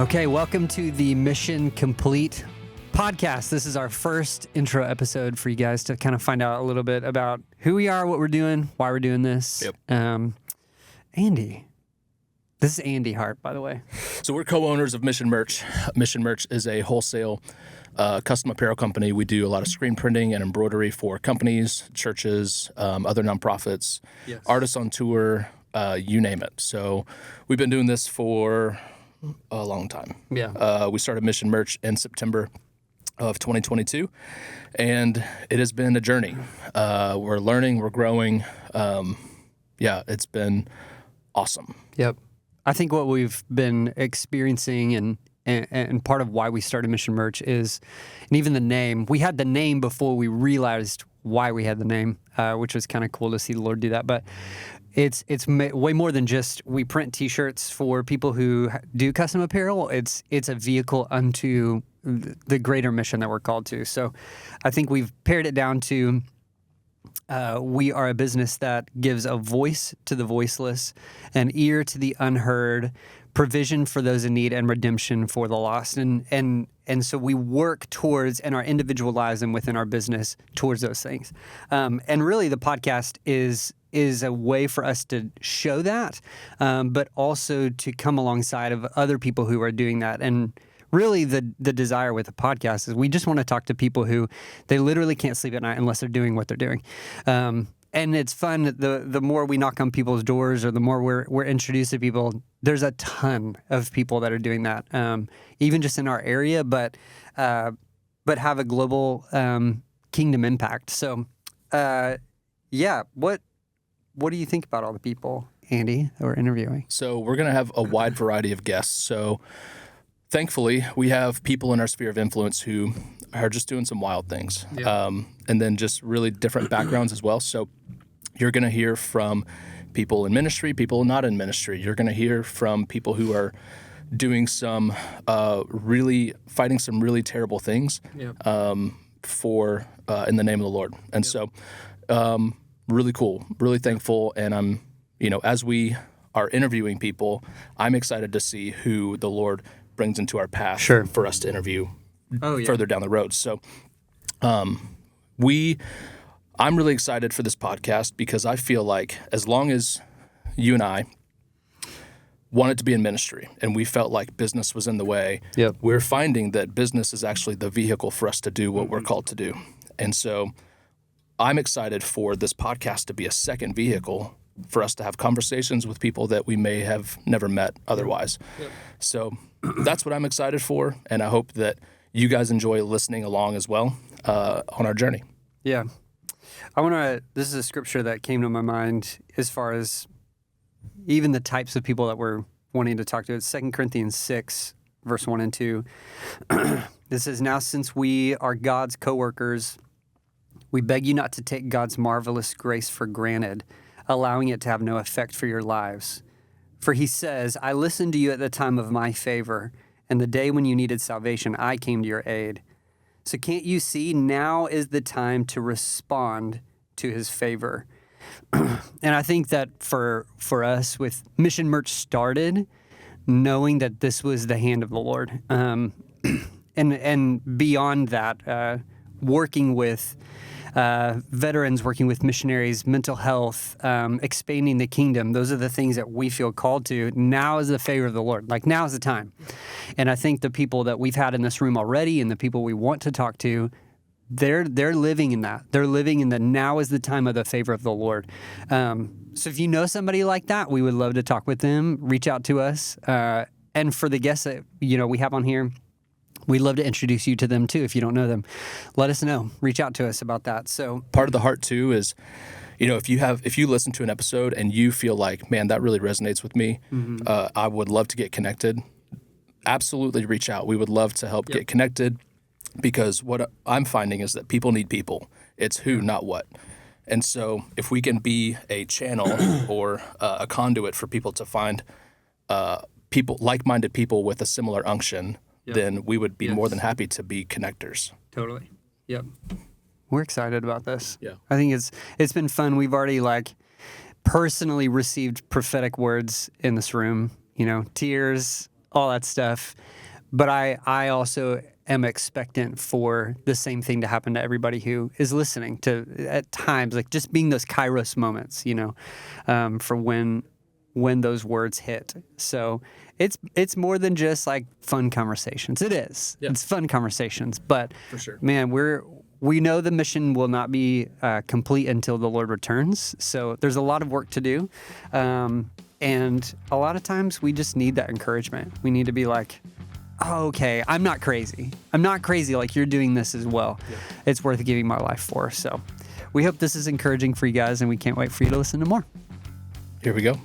Okay, welcome to the Mission Complete podcast. This is our first intro episode for you guys to kind of find out a little bit about who we are, what we're doing, why we're doing this. Yep. Andy. This is Andy Hart, by the way. So we're co-owners of Mission Merch. Mission Merch is a wholesale custom apparel company. We do a lot of screen printing and embroidery for companies, churches, other nonprofits, Yes. artists on tour, you name it. So we've been doing this for a long time. Yeah. We started Mission Merch in September of 2022, and it has been a journey. We're learning, we're growing. It's been awesome. Yep. I think what we've been experiencing and part of why we started Mission Merch is, and even the name, we had the name before we realized why we had the name, which was kind of cool to see the Lord do that. But it's way more than just we print T-shirts for people who do custom apparel. It's a vehicle unto the greater mission that we're called to. So I think we've pared it down to we are a business that gives a voice to the voiceless, an ear to the unheard, provision for those in need, and redemption for the lost. And so we work towards, in our individual lives and within our business, towards those things. And really the podcast is a way for us to show that, but also to come alongside of other people who are doing that. And really the desire with the podcast is we just want to talk to people who they literally can't sleep at night unless they're doing what they're doing. And it's fun. The more we knock on people's doors or the more we're introduced to people, there's a ton of people that are doing that, even just in our area, but have a global kingdom impact. So, what do you think about all the people, Andy, that we're interviewing? So we're going to have a wide variety of guests. So thankfully, we have people in our sphere of influence who are just doing some wild things, and then just really different backgrounds as well. So you're going to hear from people in ministry, people not in ministry. You're going to hear from people who are doing some fighting some really terrible things for in the name of the Lord. And so really cool, really thankful. And I'm, as we are interviewing people, I'm excited to see who the Lord brings into our path for us to interview further down the road. So I'm really excited for this podcast because I feel like as long as you and I wanted to be in ministry and we felt like business was in the way, we're finding that business is actually the vehicle for us to do what we're called to do. And so I'm excited for this podcast to be a second vehicle for us to have conversations with people that we may have never met otherwise. So that's what I'm excited for, and I hope that you guys enjoy listening along as well on our journey. Yeah. This is a scripture that came to my mind as far as even the types of people that we're wanting to talk to. It's 2 Corinthians 6, verse 1 and 2. This says, "Now since we are God's co-workers, we beg you not to take God's marvelous grace for granted, allowing it to have no effect for your lives. For he says, I listened to you at the time of my favor, and the day when you needed salvation, I came to your aid. So can't you see now is the time to respond to his favor?" And I think that for us with Mission Merch started, knowing that this was the hand of the Lord. And beyond that, working with veterans, working with missionaries, mental health, expanding the kingdom. Those are the things that we feel called to. Now is the favor of the Lord. Like, now is the time. And I think the people that we've had in this room already and the people we want to talk to, they're living in that. They're living in the now is the time of the favor of the Lord. So if you know somebody like that, we would love to talk with them. Reach out to us. And for the guests that we have on here, we'd love to introduce you to them too. If you don't know them, let us know. Reach out to us about that. So part of the heart too is, if you listen to an episode and you feel like, man, that really resonates with me, I would love to get connected. Absolutely reach out. We would love to help get connected, because what I'm finding is that people need people. It's who, not what. And so if we can be a channel or a conduit for people to find like-minded people with a similar unction, then we would be more than happy to be connectors. Totally. Yep. We're excited about this. Yeah. I think it's been fun. We've already personally received prophetic words in this room, tears, all that stuff. But I also am expectant for the same thing to happen to everybody who is listening to, at times, like just being those Kairos moments, for when those words hit. So it's more than just like fun conversations. It is. Yeah. It's fun conversations, but for sure, man, we know the mission will not be complete until the Lord returns. So there's a lot of work to do. And a lot of times we just need that encouragement. We need to be like, oh, okay, I'm not crazy. I'm not crazy, like you're doing this as well. Yeah. It's worth giving my life for. So we hope this is encouraging for you guys, and we can't wait for you to listen to more. Here we go.